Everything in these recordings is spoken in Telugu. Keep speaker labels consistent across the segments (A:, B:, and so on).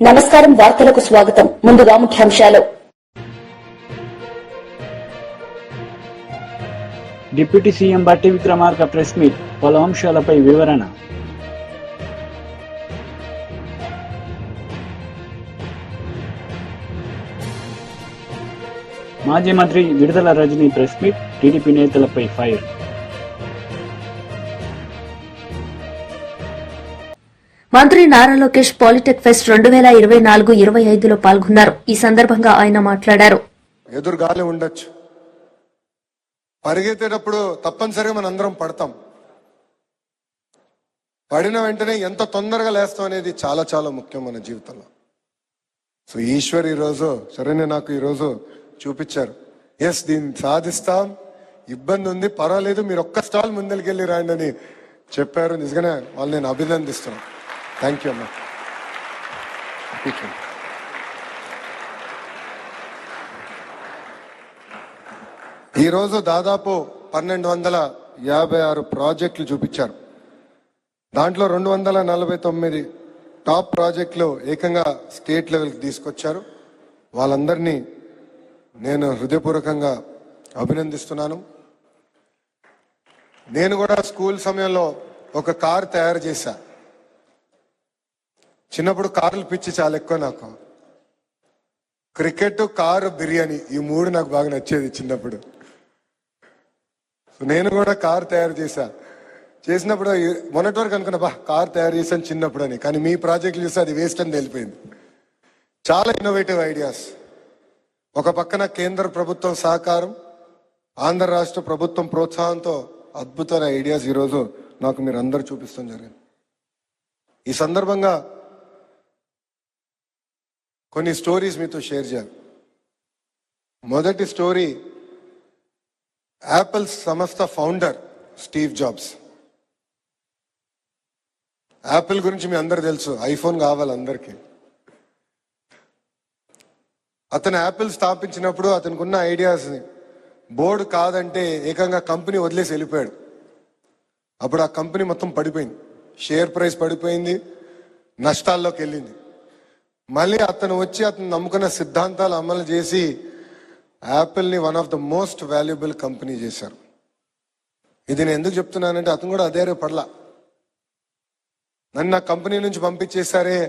A: నమస్కారం, వార్తలకు స్వాగతం. ముందుగా ముఖ్యాంశాలు.
B: డిప్యూటీ సీఎం బట్టి విక్రమార్క ప్రెస్ మీట్, పలు అంశాలపై వివరణ. మాజీ మంత్రి విడుదల రజనీ ప్రెస్ మీట్, టీడీపీ నేతలపై ఫైర్.
A: మంత్రి నారా లోకేష్ పాలిటెక్ ఫెస్ట్ 2024-25లో పాల్గొన్నారు. ఈ సందర్భంగా ఆయన మాట్లాడారు.
C: ఎదురుగాలి ఉండొచ్చు, పరిగెత్తేటప్పుడు తప్పనిసరిగా మన అందరం పడతాం. పడిన వెంటనే ఎంత తొందరగా లేస్తాం అనేది చాలా చాలా ముఖ్యం మన జీవితంలో. సో ఈశ్వర్ ఈరోజు సరేనే నాకు ఈరోజు చూపించారు, ఎస్ దీన్ని సాధిస్తాం, ఇబ్బంది ఉంది, పర్వాలేదు, మీరు ఒక్క స్టాల్ ముందరికెళ్ళి రాండి అని చెప్పారు. నిజంగానే వాళ్ళు నేను అభినందిస్తున్నాను. థ్యాంక్ యూ అమ్మా. ఈరోజు దాదాపు 1256 ప్రాజెక్టులు చూపించారు. దాంట్లో 249 టాప్ ప్రాజెక్టులు ఏకంగా స్టేట్ లెవెల్కి తీసుకొచ్చారు. వాళ్ళందరినీ నేను హృదయపూర్వకంగా అభినందిస్తున్నాను. నేను కూడా స్కూల్ సమయంలో ఒక కారు తయారు చేశా. చిన్నప్పుడు కార్లు పిచ్చి చాలా ఎక్కువ. నాకు క్రికెట్, కారు, బిర్యానీ ఈ మూడు నాకు బాగా నచ్చేది చిన్నప్పుడు. నేను కూడా కారు తయారు చేసినప్పుడు మొన్నటి వరకు అనుకున్నా కారు తయారు చేశాను చిన్నప్పుడు అని. కానీ మీ ప్రాజెక్టులు చూస్తే అది వేస్ట్ అని తెలిపోయింది. చాలా ఇన్నోవేటివ్ ఐడియాస్. ఒక పక్కన కేంద్ర ప్రభుత్వం సహకారం, ఆంధ్ర రాష్ట్ర ప్రభుత్వం ప్రోత్సాహంతో అద్భుతమైన ఐడియాస్ ఈరోజు నాకు మీరు అందరూ చూపిస్తాం జరిగింది. ఈ సందర్భంగా కొన్ని స్టోరీస్ మీతో షేర్ చేయాలి. మొదటి స్టోరీ, యాపిల్ సంస్థ ఫౌండర్ స్టీవ్ జాబ్స్. యాపిల్ గురించి మీ అందరు తెలుసు, ఐఫోన్ కావాలి అందరికీ. అతను యాపిల్ స్థాపించినప్పుడు అతనికి ఉన్న ఐడియాస్ని బోర్డు కాదంటే ఏకంగా కంపెనీ వదిలేసి వెళ్ళిపోయాడు. అప్పుడు ఆ కంపెనీ మొత్తం పడిపోయింది, షేర్ ప్రైస్ పడిపోయింది, నష్టాల్లోకి వెళ్ళింది. మళ్ళీ అతను వచ్చి అతను నమ్ముకున్న సిద్ధాంతాలు అమలు చేసి యాపిల్ని one of the most valuable company చేశారు. ఇది నేను ఎందుకు చెప్తున్నానంటే అతను కూడా అదే పడలా. నన్ను నా కంపెనీ నుంచి పంపించేశారే,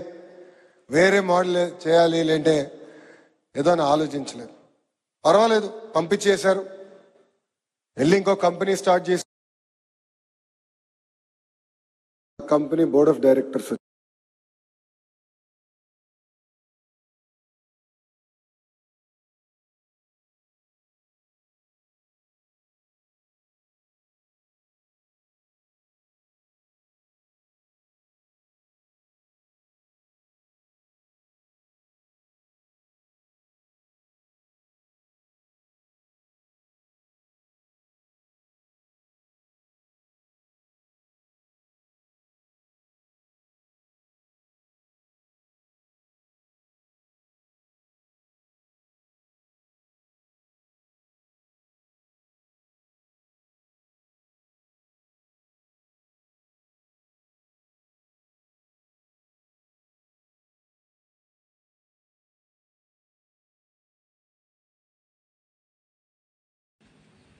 C: వేరే మోడల్ చేయాలి లేంటే ఏదో అని ఆలోచించలేదు. పర్వాలేదు, పంపించేశారు. వెళ్ళి ఇంకో కంపెనీ స్టార్ట్ చేసి కంపెనీ బోర్డ్ ఆఫ్ డైరెక్టర్స్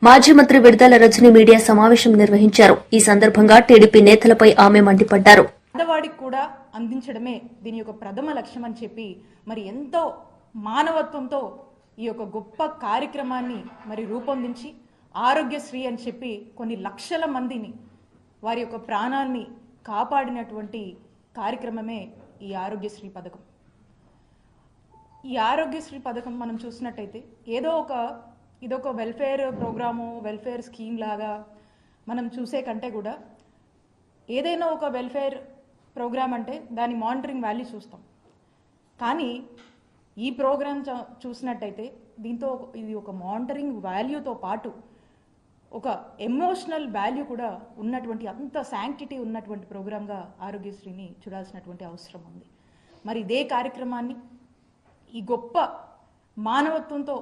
A: మాజీ మంత్రి విడుదల రజనీ మీడియా సమావేశం నిర్వహించారు. ఈ సందర్భంగా టీడీపీ నేతలపై ఆమె మండిపడ్డారు.
D: పేదవాడికి కూడా అందించడమే దీని యొక్క ప్రథమ లక్ష్యం అని చెప్పి మరి ఎంతో మానవత్వంతో ఈ యొక్క గొప్ప కార్యక్రమాన్ని మరి రూపొందించి ఆరోగ్యశ్రీ అని చెప్పి కొన్ని లక్షల మందిని వారి యొక్క ప్రాణాన్ని కాపాడినటువంటి కార్యక్రమమే ఈ ఆరోగ్యశ్రీ పథకం. ఈ ఆరోగ్యశ్రీ పథకం మనం చూసినట్టయితే ఇదొక వెల్ఫేర్ ప్రోగ్రాము, వెల్ఫేర్ స్కీమ్ లాగా మనం చూసే కంటే కూడా ఏదైనా ఒక వెల్ఫేర్ ప్రోగ్రామ్ అంటే దాని మానిటరింగ్ వాల్యూ చూస్తాం. కానీ ఈ ప్రోగ్రామ్ చూసినట్టయితే దీంతో ఇది ఒక మానిటరింగ్ వాల్యూతో పాటు ఒక ఎమోషనల్ వాల్యూ కూడా ఉన్నటువంటి, అంత శాంక్టిటీ ఉన్నటువంటి ప్రోగ్రామ్గా ఆరోగ్యశ్రీని చూడాల్సినటువంటి అవసరం ఉంది. మరి ఇదే కార్యక్రమాన్ని, ఈ గొప్ప మానవత్వంతో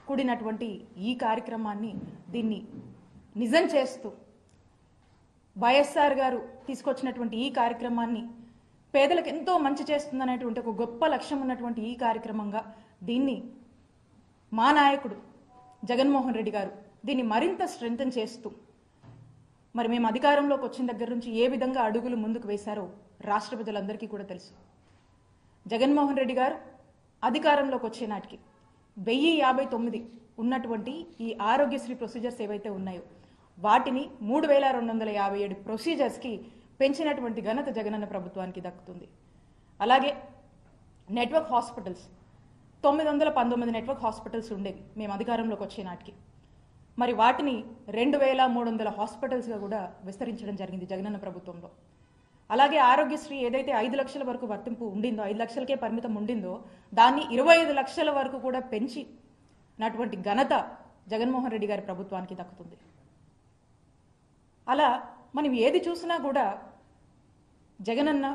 D: కూడినటువంటి ఈ కార్యక్రమాన్ని దీన్ని నిజం చేస్తూ వైఎస్ఆర్ గారు తీసుకొచ్చినటువంటి ఈ కార్యక్రమాన్ని పేదలకు ఎంతో మంచి చేస్తుందనేటువంటి ఒక గొప్ప లక్ష్యం ఉన్నటువంటి ఈ కార్యక్రమంగా దీన్ని మా నాయకుడు జగన్మోహన్ రెడ్డి గారు దీన్ని మరింత స్ట్రెంథన్ చేస్తూ మరి మేము అధికారంలోకి వచ్చిన దగ్గర నుంచి ఏ విధంగా అడుగులు ముందుకు వేశారో రాష్ట్ర ప్రజలందరికీ కూడా తెలుసు. జగన్మోహన్ రెడ్డి గారు అధికారంలోకి వచ్చే నాటికి 1059 ఉన్నటువంటి ఈ ఆరోగ్యశ్రీ ప్రొసీజర్స్ ఏవైతే ఉన్నాయో వాటిని 3257 ప్రొసీజర్స్కి పెంచినటువంటి ఘనత జగనన్న ప్రభుత్వానికి దక్కుతుంది. అలాగే నెట్వర్క్ హాస్పిటల్స్ 919 నెట్వర్క్ హాస్పిటల్స్ ఉండేవి మేము అధికారంలోకి వచ్చే నాటికి. మరి వాటిని 2300 హాస్పిటల్స్గా కూడా విస్తరించడం జరిగింది జగనన్న ప్రభుత్వంలో. అలాగే ఆరోగ్యశ్రీ ఏదైతే 5 లక్షల వరకు వర్తింపు ఉండిందో, 5 లక్షలకే పరిమితం ఉండిందో దాన్ని 25 లక్షల వరకు కూడా పెంచి నటువంటి ఘనత జగన్మోహన్ రెడ్డి గారి ప్రభుత్వానికి దక్కుతుంది. అలా మనం ఏది చూసినా కూడా జగనన్న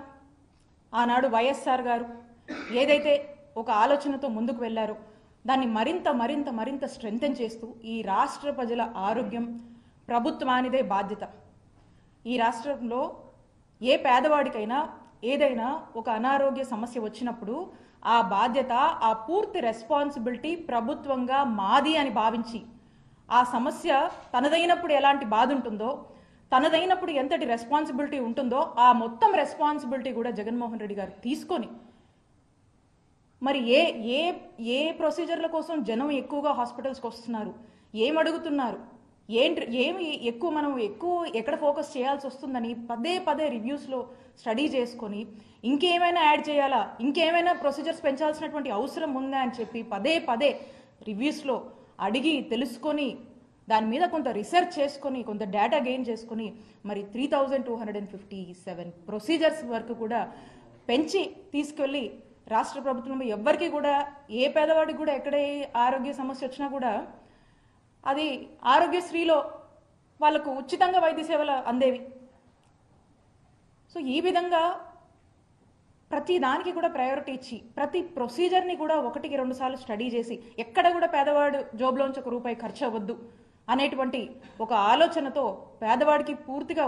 D: ఆనాడు వైఎస్ఆర్ గారు ఏదైతే ఒక ఆలోచనతో ముందుకు వెళ్లారో దాన్ని మరింత మరింత మరింత స్ట్రెంథెన్ చేస్తూ ఈ రాష్ట్ర ప్రజల ఆరోగ్యం ప్రభుత్వానిదే బాధ్యత. ఈ రాష్ట్రంలో ఏ పేదవాడికైనా ఏదైనా ఒక అనారోగ్య సమస్య వచ్చినప్పుడు ఆ బాధ్యత, ఆ పూర్తి రెస్పాన్సిబిలిటీ ప్రభుత్వంగా మాది అని భావించి ఆ సమస్య తనదైనప్పుడు ఎలాంటి బాధ ఉంటుందో, తనదైనప్పుడు ఎంతటి రెస్పాన్సిబిలిటీ ఉంటుందో ఆ మొత్తం రెస్పాన్సిబిలిటీ కూడా జగన్మోహన్ రెడ్డి గారు తీసుకొని మరి ఏ ఏ ఏ ప్రొసీజర్ల కోసం జనం ఎక్కువగా హాస్పిటల్స్కి వస్తున్నారు, ఏమడుగుతున్నారు, ఏమి మనం ఎక్కడ ఫోకస్ చేయాల్సి వస్తుందని పదే పదే రివ్యూస్లో స్టడీ చేసుకొని ఇంకేమైనా యాడ్ చేయాలా, ఇంకేమైనా ప్రొసీజర్స్ పెంచాల్సినటువంటి అవసరం ఉందా అని చెప్పి పదే పదే రివ్యూస్లో అడిగి తెలుసుకొని దాని మీద కొంత రీసెర్చ్ చేసుకొని కొంత డేటా గెయిన్ చేసుకొని మరి 3257 ప్రొసీజర్స్ వరకు కూడా పెంచి తీసుకెళ్ళి రాష్ట్ర ప్రభుత్వం ఎవ్వరికి కూడా ఏ పేదవాడికి కూడా ఎక్కడే ఆరోగ్య సమస్య వచ్చినా కూడా అది ఆరోగ్యశ్రీలో వాళ్ళకు ఉచితంగా వైద్య సేవలు అందేవి. సో ఈ విధంగా ప్రతి దానికి కూడా ప్రయారిటీ ఇచ్చి ప్రతి ప్రొసీజర్ని కూడా 1-2 సార్లు స్టడీ చేసి ఎక్కడ కూడా పేదవాడు జోబులోంచి ₹1 ఖర్చు అవ్వద్దు అనేటువంటి ఒక ఆలోచనతో పేదవాడికి పూర్తిగా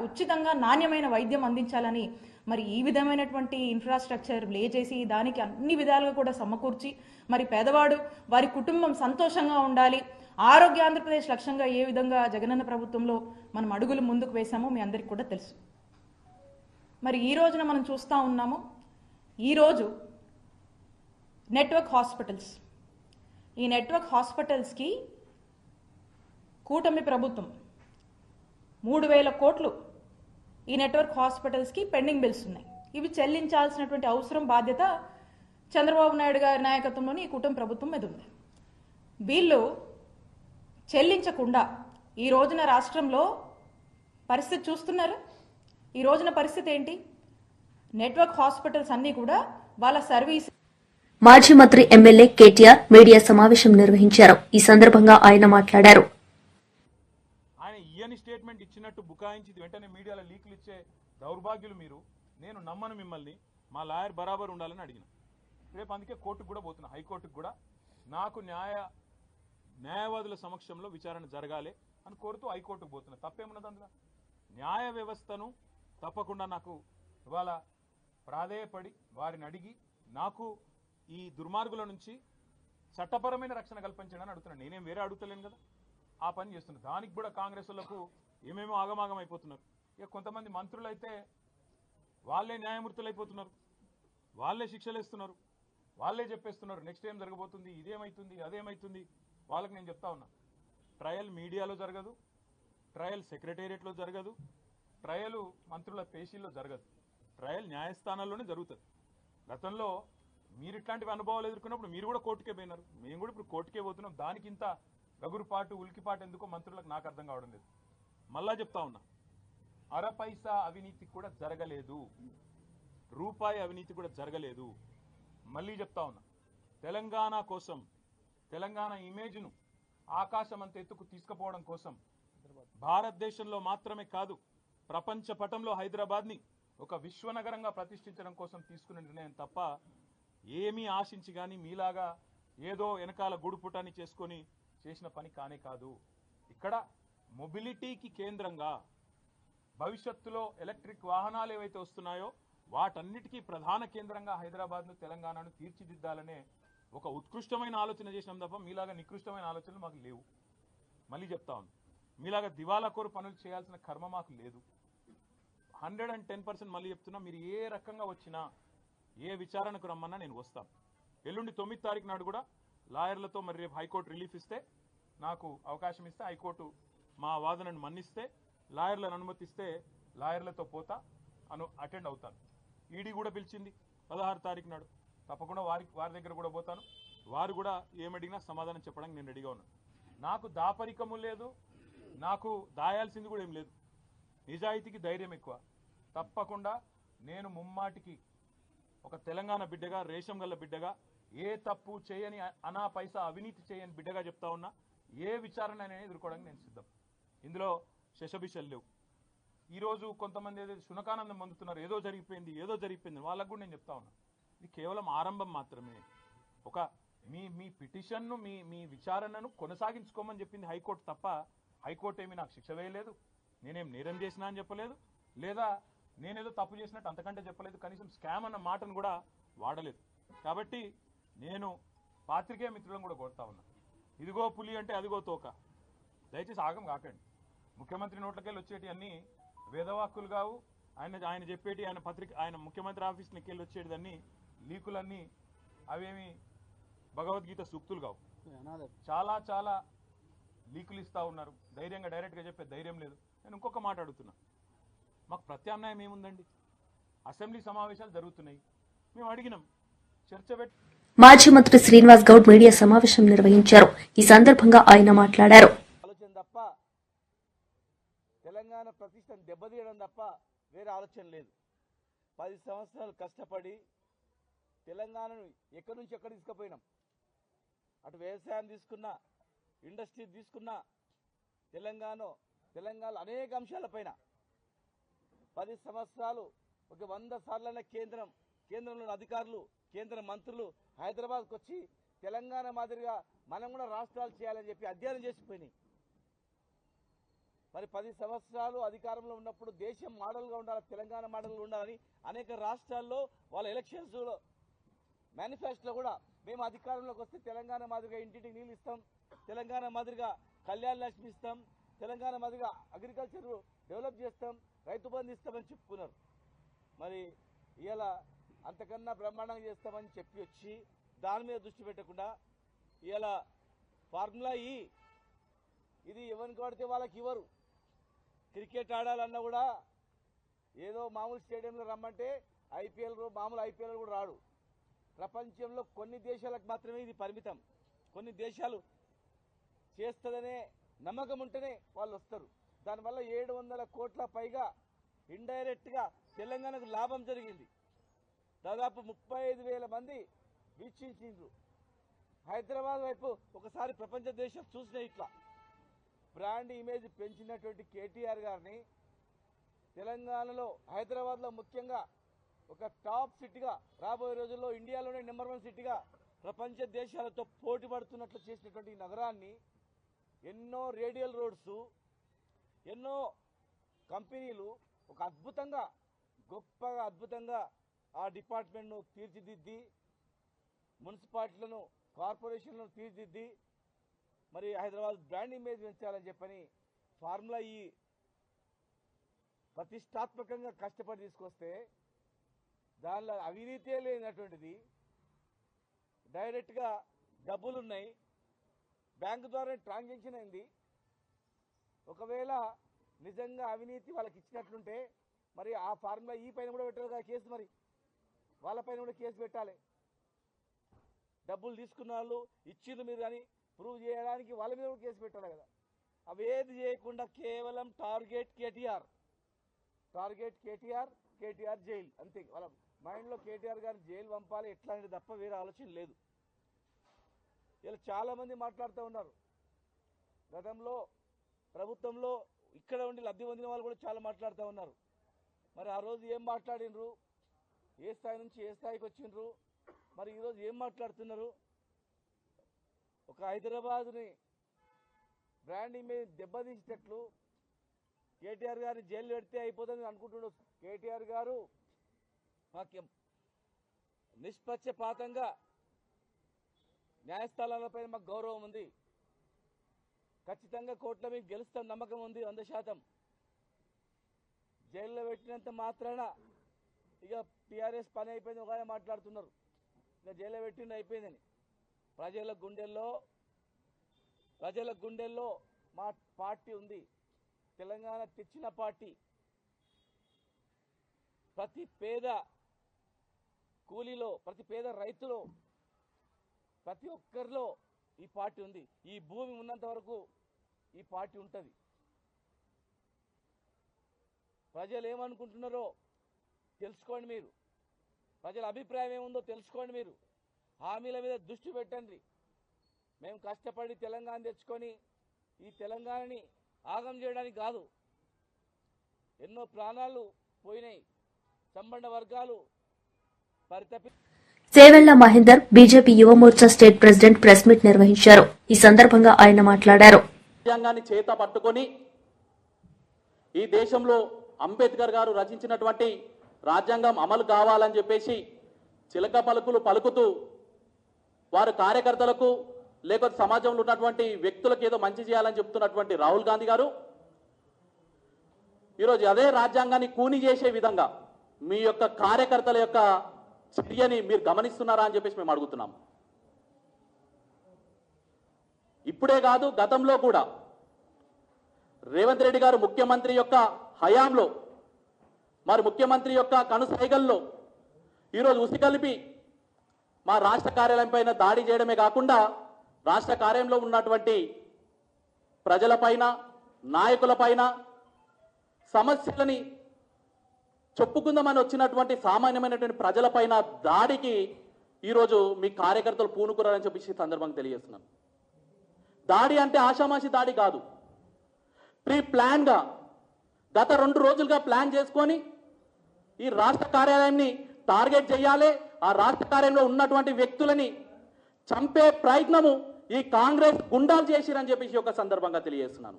D: ఉచితంగా నాణ్యమైన వైద్యం అందించాలని మరి ఈ విధమైనటువంటి ఇన్ఫ్రాస్ట్రక్చర్ లే చేసి దానికి అన్ని విధాలుగా కూడా సమకూర్చి మరి పేదవాడు వారి కుటుంబం సంతోషంగా ఉండాలి, ఆరోగ్య ఆంధ్రప్రదేశ్ లక్ష్యంగా ఏ విధంగా జగనన్న ప్రభుత్వంలో మనం అడుగులు ముందుకు వేశామో మీ అందరికీ కూడా తెలుసు. మరి ఈ రోజున మనం చూస్తూ ఉన్నాము, ఈరోజు నెట్వర్క్ హాస్పిటల్స్, ఈ నెట్వర్క్ హాస్పిటల్స్కి కూటమి ప్రభుత్వం 3000 కోట్లు ఈ నెట్వర్క్ హాస్పిటల్స్కి పెండింగ్ బిల్స్ ఉన్నాయి. ఇవి చెల్లించాల్సినటువంటి అవసరం బాధ్యత చంద్రబాబు నాయుడు గారి నాయకత్వంలోని ఈ కూటమి ప్రభుత్వం మీద ఉంది. వీళ్ళు చెల్లించకుండా ఈ రోజున రాష్ట్రంలో పరిస్థితి చూస్తున్నారు. ఈ రోజున పరిస్థితి ఏంటి? నెట్వర్క్ హాస్పిటల్స్ అన్నీ కూడా వాళ్ళ సర్వీస్.
A: మాజీ మంత్రి ఎమ్మెల్యే కేటీఆర్ మీడియా సమావేశం నిర్వహించారు. ఈ సందర్భంగా ఆయన మాట్లాడారు.
E: ఆయన ఇయని స్టేట్మెంట్ ఇచ్చినట్టు బుకాయించి వెంటనే మీడియాలో లీకులు ఇచ్చే దౌర్భాగ్యులు మీరు. నేను నమ్మను మిమ్మల్ని. మా లాయర్ బరాబర్ ఉండాలని అడిగిన. రేపు అందుకే కోర్టుకు కూడా పోతున్నా, హైకోర్టుకు కూడా. నాకు న్యాయవాదుల సమక్షంలో విచారణ జరగాలి అని కోరుతూ హైకోర్టుకు పోతున్నా. తప్పేమున్నది అందులో? న్యాయ వ్యవస్థను తప్పకుండా నాకు ఇవాళ ప్రాధేయపడి వారిని అడిగి నాకు ఈ దుర్మార్గుల నుంచి చట్టపరమైన రక్షణ కల్పించడానికి అడుగుతున్నాను. నేనేం వేరే అడుగుతలేను కదా, ఆ పని చేస్తున్నారు. దానికి కూడా కాంగ్రెస్ వాళ్ళకు ఏమేమో ఆగమాగం అయిపోతున్నారు. ఇక కొంతమంది మంత్రులు అయితే వాళ్ళే న్యాయమూర్తులు అయిపోతున్నారు, వాళ్ళే శిక్షలు ఇస్తున్నారు, వాళ్ళే చెప్పేస్తున్నారు నెక్స్ట్ ఏం జరగబోతుంది, ఇదేమవుతుంది అదేమవుతుంది. వాళ్ళకి నేను చెప్తా ఉన్నా, ట్రయల్ మీడియాలో జరగదు, ట్రయల్ సెక్రటేరియట్లో జరగదు, ట్రయల్ మంత్రుల పేషీల్లో జరగదు, ట్రయల్ న్యాయస్థానాల్లోనే జరుగుతుంది. గతంలో మీరు ఇట్లాంటివి అనుభవాలు ఎదుర్కొన్నప్పుడు మీరు కూడా కోర్టుకే పోయినారు, మేము కూడా ఇప్పుడు కోర్టుకే పోతున్నాం. దానికి ఇంత గగురుపాటు ఉలికిపాటు ఎందుకో మంత్రులకు నాకు అర్థం కావడం లేదు. మళ్ళా చెప్తా ఉన్నా, అరపైసా అవినీతి కూడా జరగలేదు, రూపాయి అవినీతి కూడా జరగలేదు. మళ్ళీ చెప్తా ఉన్నా, తెలంగాణ కోసం, తెలంగాణ ఇమేజ్ను ఆకాశం అంత ఎత్తుకు తీసుకుపోవడం కోసం, భారతదేశంలో మాత్రమే కాదు ప్రపంచ పటంలో హైదరాబాద్ని ఒక విశ్వనగరంగా ప్రతిష్ఠించడం కోసం తీసుకున్న నిర్ణయం తప్ప ఏమీ ఆశించి కానీ మీలాగా ఏదో వెనకాల గుడుపుటాన్ని చేసుకొని చేసిన పని కానే కాదు. ఇక్కడ మొబిలిటీకి కేంద్రంగా భవిష్యత్తులో ఎలక్ట్రిక్ వాహనాలు ఏవైతే వస్తున్నాయో వాటన్నిటికీ ప్రధాన కేంద్రంగా హైదరాబాద్ను తెలంగాణను తీర్చిదిద్దాలనే ఒక ఉత్కృష్టమైన ఆలోచన చేసినాం తప్ప మీలాగా నికృష్టమైన ఆలోచనలు మాకు లేవు. మళ్ళీ చెప్తా ఉంది, మీలాగా దివాలాకోరు పనులు చేయాల్సిన కర్మ మాకు లేదు. 110% మళ్ళీ చెప్తున్నా, మీరు ఏ రకంగా వచ్చినా ఏ విచారణకు రమ్మన్నా నేను వస్తాను. ఎల్లుండి 9వ తారీఖు నాడు కూడా లాయర్లతో మరి రేపు హైకోర్టు రిలీఫ్ ఇస్తే, నాకు అవకాశం ఇస్తే, హైకోర్టు మా వాదనను మన్నిస్తే, లాయర్లను అనుమతిస్తే లాయర్లతో పోతా అటెండ్ అవుతాను. ఈడీ కూడా పిలిచింది 16వ తారీఖు నాడు, తప్పకుండా వారి దగ్గర కూడా పోతాను. వారు కూడా ఏమడిగినా సమాధానం చెప్పడానికి నేను రెడీగా ఉన్నాను. నాకు దాపరికము లేదు, నాకు దాయాల్సింది కూడా ఏం లేదు. నిజాయితీకి ధైర్యం ఎక్కువ. తప్పకుండా నేను ముమ్మాటికి ఒక తెలంగాణ బిడ్డగా, రేషం గల్ల బిడ్డగా, ఏ తప్పు చేయని అనా పైసా అవినీతి చేయని బిడ్డగా చెప్తా ఉన్నా, ఏ విచారణ అనేది ఎదుర్కోవడానికి నేను సిద్ధం. ఇందులో శశబిషలు లేవు. ఈరోజు కొంతమంది ఏదైతే శునకానందం పొందుతున్నారు, ఏదో జరిగిపోయింది వాళ్ళకు కూడా నేను చెప్తా ఉన్నా, ఇది కేవలం ఆరంభం మాత్రమే. ఒక మీ పిటిషన్ను మీ విచారణను కొనసాగించుకోమని చెప్పింది హైకోర్టు తప్ప, హైకోర్టు ఏమీ నాకు శిక్ష వేయలేదు, నేనేం నేరం చేసినా అని చెప్పలేదు, లేదా నేనేదో తప్పు చేసినట్టు అంతకంటే చెప్పలేదు, కనీసం స్కామ్ అన్న మాటను కూడా వాడలేదు. కాబట్టి నేను పాత్రికేయ మిత్రులను కూడా కోరుతా ఉన్నా, ఇదిగో పులి అంటే అదిగో తోక, దయచేసి ఆగం కాకండి. ముఖ్యమంత్రి నోట్లకెళ్ళి వచ్చేటి అన్నీ వేదవాక్కులు కావు. ఆయన చెప్పేటి, ఆయన ముఖ్యమంత్రి ఆఫీస్కి వెళ్ళి వచ్చేటిదన్నీ లీకులన్నీ అవేమి భగవద్గీత సూక్తులు కావు. చాలా లీకులు ఇస్తూ ఉన్నారు. ధైర్యంగా డైరెక్ట్గా చెప్పే ధైర్యం లేదు. నేను ఇంకొక మాట అడుగుతున్నా, మాకు ప్రత్యామ్నాయం ఏముందండి? అసెంబ్లీ సమావేశాలు జరుగుతున్నాయి, మేము అడిగినాం, చర్చ పెట్టి.
A: మాజీ మంత్రి శ్రీనివాస్ గౌడ్ మీడియా సమావేశం నిర్వహించారు. ఈ సందర్భంగా ఆయన మాట్లాడారు.
F: ఆలోచన తప్ప, తెలంగాణ ప్రతిష్టను దెబ్బతీయడం తప్ప వేరే ఆలోచన లేదు. 10 సంవత్సరాలు కష్టపడి తెలంగాణను ఎక్కడి నుంచి ఎక్కడ తీసుకుపోయినాం. అటు వ్యవసాయం తీసుకున్నా, ఇండస్ట్రీ తీసుకున్నా, తెలంగాణలో అనేక అంశాలపైన 10 సంవత్సరాలు ఒక 100 సార్లైన కేంద్రంలోని అధికారులు, కేంద్ర మంత్రులు హైదరాబాద్కు వచ్చి తెలంగాణ మాదిరిగా మనం కూడా రాష్ట్రాలు చేయాలని చెప్పి అధ్యయనం చేసిపోయినాయి. మరి 10 సంవత్సరాలు అధికారంలో ఉన్నప్పుడు దేశం మోడల్గా ఉండాలి, తెలంగాణ మోడల్గా ఉండాలని అనేక రాష్ట్రాల్లో వాళ్ళ ఎలక్షన్స్లో మేనిఫెస్టోలో కూడా మేము అధికారంలోకి వస్తే తెలంగాణ మాదిరిగా ఇంటింటికి నీళ్ళు ఇస్తాం, తెలంగాణ మాదిరిగా కళ్యాణ లక్ష్మి ఇస్తాం, తెలంగాణ మాదిరిగా అగ్రికల్చర్ డెవలప్ చేస్తాం, రైతు బంధు ఇస్తామని చెప్పుకున్నారు. మరి ఇలా అంతకన్నా బ్రహ్మాండంగా చేస్తామని చెప్పి వచ్చి దాని మీద దృష్టి పెట్టకుండా ఇలా ఫార్ములా ఇది ఎవరికి పడితే వాళ్ళకి ఇవ్వరు. క్రికెట్ ఆడాలన్నా కూడా ఏదో మామూలు స్టేడియంలో రమ్మంటే మామూలు ఐపీఎల్ కూడా రాడు. ప్రపంచంలో కొన్ని దేశాలకు మాత్రమే ఇది పరిమితం. కొన్ని దేశాలు చేస్తుందనే నమ్మకం ఉంటేనే వాళ్ళు వస్తారు. దానివల్ల 700 కోట్ల పైగా ఇండైరెక్ట్గా తెలంగాణకు లాభం జరిగింది. దాదాపు 35,000 మంది వీక్షించారు. హైదరాబాద్ వైపు ఒకసారి ప్రపంచ దేశం చూసిన ఇట్లా బ్రాండ్ ఇమేజ్ పెంచినటువంటి కేటీఆర్ గారిని తెలంగాణలో, హైదరాబాద్లో ముఖ్యంగా ఒక టాప్ సిటీగా, రాబోయే రోజుల్లో ఇండియాలోనే నెంబర్ 1 సిటీగా ప్రపంచ దేశాలతో పోటీ పడుతున్నట్లు చేసినటువంటి ఈ నగరాన్ని ఎన్నో రేడియల్ రోడ్స్, ఎన్నో కంపెనీలు ఒక అద్భుతంగా ఆ డిపార్ట్మెంట్ను తీర్చిదిద్ది, మున్సిపాలిటీలను, కార్పొరేషన్లను తీర్చిదిద్ది మరి హైదరాబాద్ బ్రాండ్ ఇమేజ్ పెంచాలని చెప్పని ఫార్ములా ప్రతిష్టాత్మకంగా కష్టపడి తీసుకొస్తే దానిలో అవినీతే లేనటువంటిది, డైరెక్ట్గా డబ్బులున్నాయి, బ్యాంకు ద్వారా ట్రాన్సాక్షన్ అయింది. ఒకవేళ నిజంగా అవినీతి వాళ్ళకి ఇచ్చినట్లుంటే మరి ఆ ఫార్ములా పైన కూడా పెట్టాలి కదా కేసు, మరి వాళ్ళపైన కూడా కేసు పెట్టాలి. డబ్బులు తీసుకున్న వాళ్ళు ఇచ్చిండ్రు మీరు అని ప్రూవ్ చేయడానికి వాళ్ళ మీద కూడా కేసు పెట్టాలి కదా. అవేది చేయకుండా కేవలం టార్గెట్ కేటీఆర్ జైలు అంతే. వాళ్ళ మైండ్లో కేటీఆర్ గారిని జైలు పంపాలి ఎట్లా అనేది తప్ప వేరే ఆలోచన లేదు. ఇలా చాలామంది మాట్లాడుతూ ఉన్నారు. గతంలో ప్రభుత్వంలో ఇక్కడ ఉండి లబ్ధి పొందిన వాళ్ళు కూడా చాలా మాట్లాడుతూ ఉన్నారు. మరి ఆ రోజు ఏం మాట్లాడినరు, ఏ స్థాయి నుంచి ఏ స్థాయికి వచ్చిండ్రు, మరి ఈరోజు ఏం మాట్లాడుతున్నారు? ఒక హైదరాబాద్ని బ్రాండ్ ఇమేజ్ దెబ్బతీసేటట్లు కేటీఆర్ గారిని జైలు పెడితే అయిపోతుంది అనుకుంటున్నాడు. కేటీఆర్ గారు మాకు నిష్పక్షపాతంగా న్యాయస్థానాలపై మాకు గౌరవం ఉంది. ఖచ్చితంగా కోర్టులో మీకు గెలుస్తాం నమ్మకం ఉంది 100%. జైల్లో పెట్టినంత మాత్రాన ఇక టీఆర్ఎస్ పని అయిపోయింది ఒక ఆయన మాట్లాడుతున్నారు, ఇక జైల్లో పెట్టింది అయిపోయిందని. ప్రజల గుండెల్లో మా పార్టీ ఉంది. తెలంగాణ తెచ్చిన పార్టీ. ప్రతి పేద కూలీలో, ప్రతి పేద రైతులో, ప్రతి ఒక్కరిలో ఈ పార్టీ ఉంది. ఈ భూమి ఉన్నంత వరకు ఈ పార్టీ ఉంటుంది. ప్రజలు ఏమనుకుంటున్నారో తెలుసుకోండి. మీరు ప్రజల అభిప్రాయం ఏముందో తెలుసుకోండి. మీరు హామీల మీద దృష్టి పెట్టండి. మేము కష్టపడి తెలంగాణ తెచ్చుకొని ఈ తెలంగాణని ఆగం చేయడానికి కాదు. ఎన్నో ప్రాణాలు పోయినాయి, సంబంధ వర్గాలు పరితపి.
A: Chevella Mahender BJP Yuva Morcha state president press meet నిర్వహించారు. ఈ సందర్భంగా ఆయన మాట్లాడారు.
G: రాజ్యాంగాన్ని చేత పట్టుకొని ఈ దేశంలో అంబేద్కర్ గారు రచించినటువంటి రాజ్యాంగం అమలు కావాలని చెప్పేసి చిలక పలుకులు పలుకుతూ వారు కార్యకర్తలకు లేకపోతే సమాజంలో ఉన్నటువంటి వ్యక్తులకు ఏదో మంచి చేయాలని చెప్తున్నటువంటి రాహుల్ గాంధీ గారు ఈరోజు అదే రాజ్యాంగాన్ని కూని చేసే విధంగా మీ యొక్క కార్యకర్తల యొక్క చర్యని మీరు గమనిస్తున్నారా అని చెప్పేసి మేము అడుగుతున్నాం. ఇప్పుడే కాదు, గతంలో కూడా రేవంత్ రెడ్డి గారు ముఖ్యమంత్రి యొక్క హయాంలో, మరి ముఖ్యమంత్రి యొక్క కనుసైగల్లో ఈరోజు ఉసికలిపి మా రాష్ట్ర కార్యాలయం పైన దాడి చేయడమే కాకుండా రాష్ట్ర కార్యాలయంలో ఉన్నటువంటి ప్రజలపైన, నాయకులపైన సమస్యలని చెప్పుకుందామని వచ్చినటువంటి సామాన్యమైనటువంటి ప్రజలపైన దాడికి ఈరోజు మీ కార్యకర్తలు పూనుకురారని చెప్పి సందర్భంగా తెలియజేస్తున్నాను. దాడి అంటే ఆషామాషి దాడి కాదు. ప్రీ ప్లాన్గా గత 2 రోజులుగా ప్లాన్ చేసుకొని ఈ రాష్ట్ర కార్యాలయాన్ని టార్గెట్ చేయాలి, ఆ రాష్ట్ర కార్యాలయంలో ఉన్నటువంటి వ్యక్తులని చంపే ప్రయత్నము ఈ కాంగ్రెస్ గుండాలు చేసిరని చెప్పేసి ఒక సందర్భంగా తెలియజేస్తున్నాను.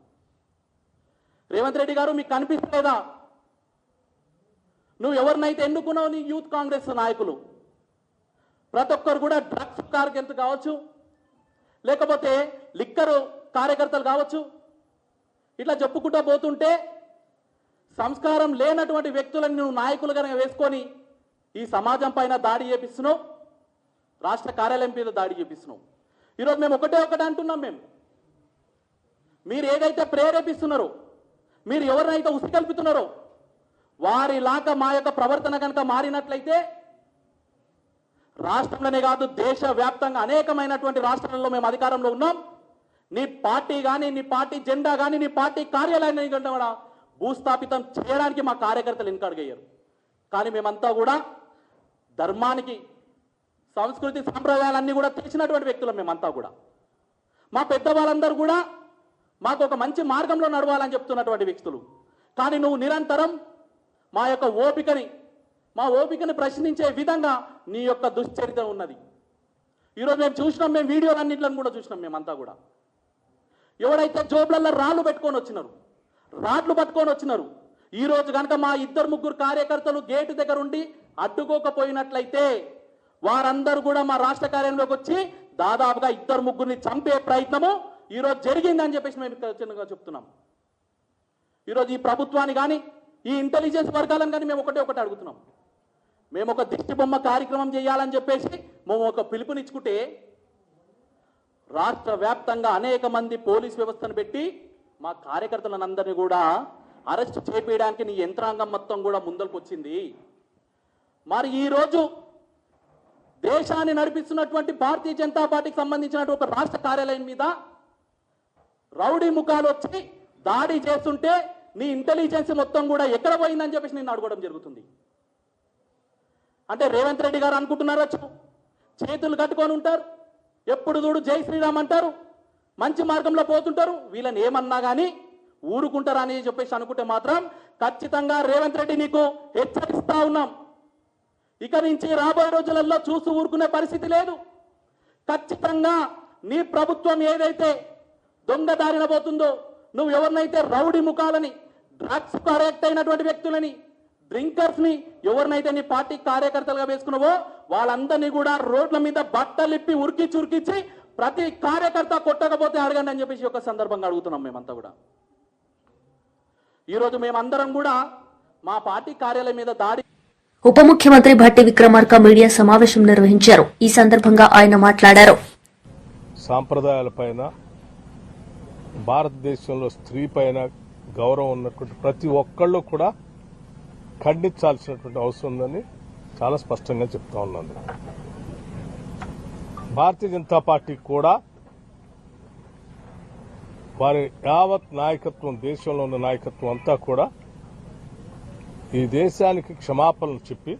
G: రేవంత్ రెడ్డి గారు మీకు కనిపిస్తలేదా? నువ్వు ఎవరినైతే ఎన్నుకున్నావు నీ యూత్ కాంగ్రెస్ నాయకులు ప్రతి ఒక్కరు కూడా డ్రగ్స్ కార్యకర్తలు కావచ్చు, లేకపోతే లిక్కరు కార్యకర్తలు కావచ్చు, ఇట్లా చెప్పుకుంటూ పోతుంటే సంస్కారం లేనటువంటి వ్యక్తులను నువ్వు నాయకులుగా వేసుకొని ఈ సమాజం పైన దాడి చేపిస్తున్నావు, రాష్ట్ర కార్యాలయం మీద దాడి చేపిస్తున్నావు. ఈరోజు మేము ఒకటే అంటున్నాం. మీరు ఏదైతే ప్రేరేపిస్తున్నారో, మీరు ఎవరినైతే ఉసికల్పుతున్నారో వారిలాగా మా యొక్క ప్రవర్తన కనుక మారినట్లయితే రాష్ట్రంలోనే కాదు దేశవ్యాప్తంగా అనేకమైనటువంటి రాష్ట్రాలలో మేము అధికారంలో ఉన్నాం. నీ పార్టీ కానీ, నీ పార్టీ జెండా కానీ, నీ పార్టీ కార్యాలయాన్ని కూడా భూస్థాపితం చేయడానికి మా కార్యకర్తలు వెనుకడుగయ్యారు. కానీ మేమంతా కూడా ధర్మానికి, సంస్కృతి సాంప్రదాయాలన్నీ కూడా తెలిసినటువంటి వ్యక్తులం. మేమంతా కూడా మా పెద్దవాళ్ళందరూ కూడా మాకు ఒక మంచి మార్గంలో నడవాలని చెప్తున్నటువంటి వ్యక్తులు. కానీ నువ్వు నిరంతరం మా యొక్క ఓపికని ప్రశ్నించే విధంగా నీ యొక్క దుశ్చరిత్ర ఉన్నది. ఈరోజు మేము చూసినాం, మేము వీడియోలన్నింటిలో కూడా చూసినాం. మేమంతా కూడా ఎవడైతే జోబులలో రాళ్ళు పట్టుకొని వచ్చినారు, ఈరోజు కనుక మా 2-3 కార్యకర్తలు గేటు దగ్గర ఉండి అడ్డుకోకపోయినట్లయితే వారందరూ కూడా మా రాష్ట్ర కార్యాలయంలోకి వచ్చి దాదాపుగా 2-3 చంపే ప్రయత్నము ఈరోజు జరిగిందని చెప్పేసి మేము చిన్నగా చెప్తున్నాం. ఈరోజు ఈ ప్రభుత్వాన్ని కానీ, ఈ ఇంటెలిజెన్స్ వర్గాలను కానీ మేము ఒకటే అడుగుతున్నాం. మేము ఒక దిష్టి బొమ్మ కార్యక్రమం చేయాలని చెప్పేసి మేము ఒక పిలుపునిచ్చుకుంటే రాష్ట్ర వ్యాప్తంగా అనేక మంది పోలీస్ వ్యవస్థను పెట్టి మా కార్యకర్తలందరినీ కూడా అరెస్ట్ చేపేయడానికి నీ యంత్రాంగం మొత్తం కూడా ముందరకు వచ్చింది. మరి ఈరోజు దేశాన్ని నడిపిస్తున్నటువంటి భారతీయ జనతా పార్టీకి సంబంధించినటువంటి ఒక రాష్ట్ర కార్యాలయం మీద రౌడీ ముఖాలు వచ్చి దాడి చేస్తుంటే నీ ఇంటెలిజెన్స్ మొత్తం కూడా ఎక్కడ పోయిందని చెప్పేసి నేను అడగడం జరుగుతుంది. అంటే రేవంత్ రెడ్డి గారు అనుకుంటున్నారు, చేతులు కట్టుకొని ఉంటారు, ఎప్పుడు చూడు జై శ్రీరామ్ అంటారు, మంచి మార్గంలో పోతుంటారు, వీళ్ళని ఏమన్నా కానీ ఊరుకుంటారా అని చెప్పేసి అనుకుంటే మాత్రం ఖచ్చితంగా రేవంత్ రెడ్డి నీకు హెచ్చరిస్తా ఉన్నాం. ఇక నుంచి రాబోయే రోజులలో చూసి ఊరుకునే పరిస్థితి లేదు. ఖచ్చితంగా నీ ప్రభుత్వం ఏదైతే దొంగదారిన పోతుందో, నువ్వు ఎవరినైతే రౌడీ ముఖాలని, డ్రగ్స్ కరెక్ట్ అయినటువంటి వ్యక్తులని, డ్రింకర్స్ ని ఎవరినైతే నీ పార్టీ కార్యకర్తలుగా వేసుకున్నావో వాళ్ళందరినీ కూడా రోడ్ల మీద బట్టలిప్పి ఉరికిచ్చి ప్రతి కార్యకర్త కొట్టకపోతే అడగండి అని చెప్పేసి ఒక సందర్భంగా అడుగుతున్నాం మేమంతా కూడా. ఈరోజు మేమందరం కూడా మా పార్టీ కార్యాలయం మీద దాడి.
A: ఉప ముఖ్యమంత్రి భట్టి విక్రమార్క మీడియా సమావేశం నిర్వహించారు. ఈ సందర్భంగా ఆయన మాట్లాడారు.
H: సాంప్రదాయాలపైన, భారతదేశంలో స్త్రీ పైన గౌరవం ఉన్నటువంటి ప్రతి ఒక్కళ్ళు కూడా ఖండించాల్సినటువంటి అవసరం ఉందని చాలా స్పష్టంగా చెప్తా ఉన్నాను. భారతీయ జనతా పార్టీ కూడా వారి యావత్ నాయకత్వం, దేశంలో ఉన్న నాయకత్వం అంతా కూడా ఈ దేశానికి క్షమాపణలు చెప్పి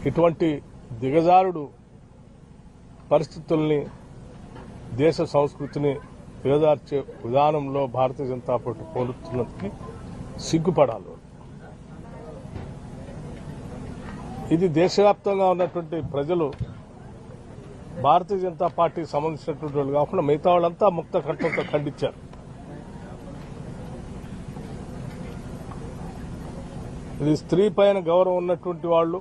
H: ఇటువంటి దిగజారుడు పరిస్థితుల్ని, దేశ సంస్కృతిని దిగజార్చే విధానంలో భారతీయ జనతా పార్టీ పోలుతున్నది సిగ్గుపడాలి. ఇది దేశవ్యాప్తంగా ఉన్నటువంటి ప్రజలు భారతీయ జనతా పార్టీకి సంబంధించినటువంటి వాళ్ళు కాకుండా మిగతా వాళ్ళంతా ముక్త కంఠంతో ఖండించారు. ఇది స్త్రీ పైన గౌరవం ఉన్నటువంటి వాళ్ళు,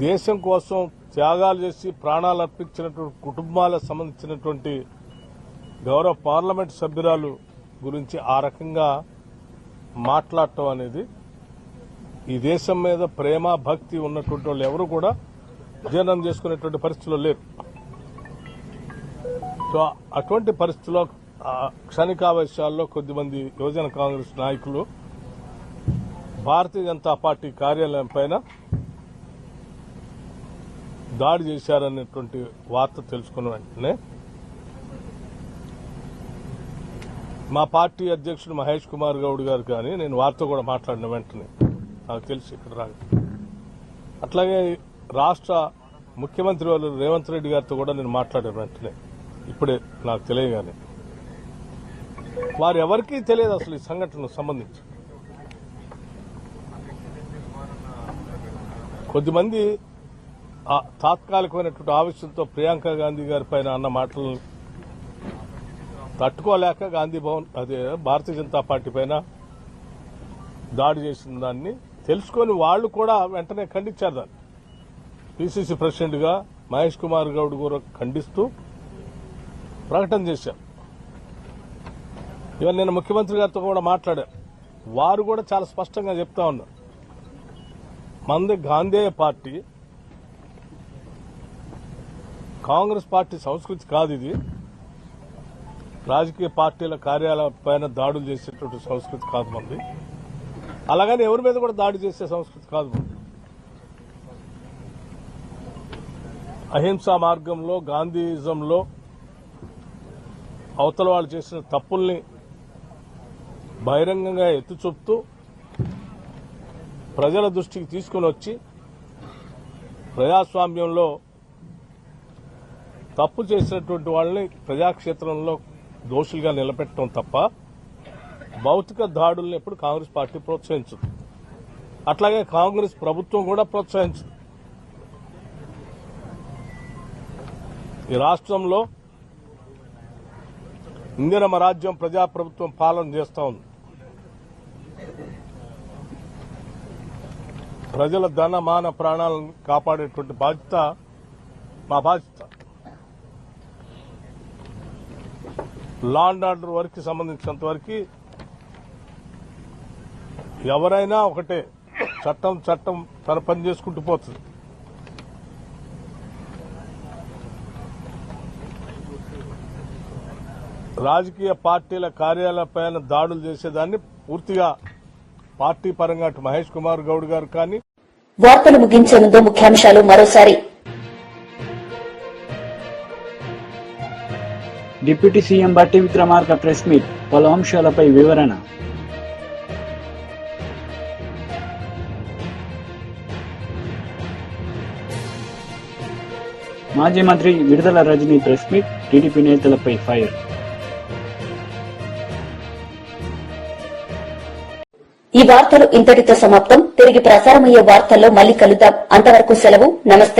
H: దేశం కోసం త్యాగాలు చేసి ప్రాణాలు అర్పించినటువంటి కుటుంబాలకు సంబంధించినటువంటి గౌరవ పార్లమెంట్ సభ్యురాలు గురించి ఆ రకంగా మాట్లాడటం అనేది ఈ దేశం మీద ప్రేమ, భక్తి ఉన్నటువంటి వాళ్ళు ఎవరు కూడా జీర్ణం చేసుకునేటువంటి పరిస్థితుల్లో లేరు. సో అటువంటి పరిస్థితుల్లో క్షణికావేశాల్లో కొద్దిమంది యువజన కాంగ్రెస్ నాయకులు భారతీయ జనతా పార్టీ కార్యాలయం పైన దాడి చేశారనేటువంటి వార్త తెలుసుకున్న వెంటనే మా పార్టీ అధ్యక్షుడు మహేష్ కుమార్ గౌడ్ గారు కానీ నేను వారితో కూడా మాట్లాడిన వెంటనే నాకు తెలిసి ఇక్కడ రాగా, అట్లాగే రాష్ట్ర ముఖ్యమంత్రి వాళ్ళు రేవంత్ రెడ్డి గారితో కూడా నేను మాట్లాడిన వెంటనే ఇప్పుడే నాకు తెలియగానే వారు ఎవరికీ తెలియదు అసలు ఈ సంఘటనకు సంబంధించి. కొద్దిమంది తాత్కాలికమైనటువంటి ఆవేశంతో ప్రియాంక గాంధీ గారి పైన అన్న మాటలను తట్టుకోలేక గాంధీ భవన్, అదే భారతీయ జనతా పార్టీ పైన దాడి చేసిన దాన్ని తెలుసుకొని వాళ్లు కూడా వెంటనే ఖండించారు. దాన్ని పిసిసి ప్రెసిడెంట్ గా మహేష్ కుమార్ గౌడ్ కూడా ఖండిస్తూ ప్రకటన చేశారు. ఇవాళ నేను ముఖ్యమంత్రి గారితో కూడా మాట్లాడాను. వారు కూడా చాలా స్పష్టంగా చెప్తా ఉన్నారు, మంది గాంధేయ పార్టీ, కాంగ్రెస్ పార్టీ సంస్కృతి కాదు ఇది. రాజకీయ పార్టీల కార్యాలయం పైన దాడులు చేసేటువంటి సంస్కృతి కాదు మంది. అలాగని ఎవరి మీద కూడా దాడి చేసే సంస్కృతి కాదు మంది. అహింసా మార్గంలో, గాంధీయిజంలో అవతల వాళ్ళు చేసిన తప్పుల్ని బహిరంగంగా ఎత్తి చూపుతూ ప్రజల దృష్టికి తీసుకుని వచ్చి ప్రజాస్వామ్యంలో తప్పు చేసినటువంటి వాళ్ళని ప్రజాక్షేత్రంలో దోషులుగా నిలబెట్టడం తప్ప భౌతిక దాడుల్ని ఎప్పుడు కాంగ్రెస్ పార్టీ ప్రోత్సహించదు. అట్లాగే కాంగ్రెస్ ప్రభుత్వం కూడా ప్రోత్సహించదు. ఈ రాష్ట్రంలో ఇందిరమ్మ రాజ్యం ప్రజాప్రభుత్వం పాలన చేస్తా ఉంది. ప్రజల ధన, మాన, ప్రాణాలను కాపాడేటువంటి బాధ్యత మా బాధ్యత. లా అండ్ ఆర్డర్ వరకు సంబంధించినంత వరకు ఎవరైనా ఒకటే, చట్టం తన పని చేసుకుంటూ పోతుంది. రాజకీయ పార్టీల కార్యాలయాలపైన దాడులు చేసేదాన్ని పూర్తిగా పార్టీ పరంగా మహేష్ కుమార్ గౌడ్ గారు కానీ.
A: వార్తలు ముగించే ముందు ముఖ్యాంశాలు మరోసారి.
B: Deputy CM Bhatti Vikramarka press meet, పలు అంశాలపై వివరణ. మాజీ మంత్రి విడుదల రజనీ ప్రెస్ మీట్, టీడీపీ నేతలపై ఫైర్.
A: ఈ వార్తలు ఇంతటితో సమాప్తం. తిరిగి ప్రసారమయ్యే వార్తల్లో మళ్లీ కలుద్దాం. అంతవరకు సెలవు. నమస్తే.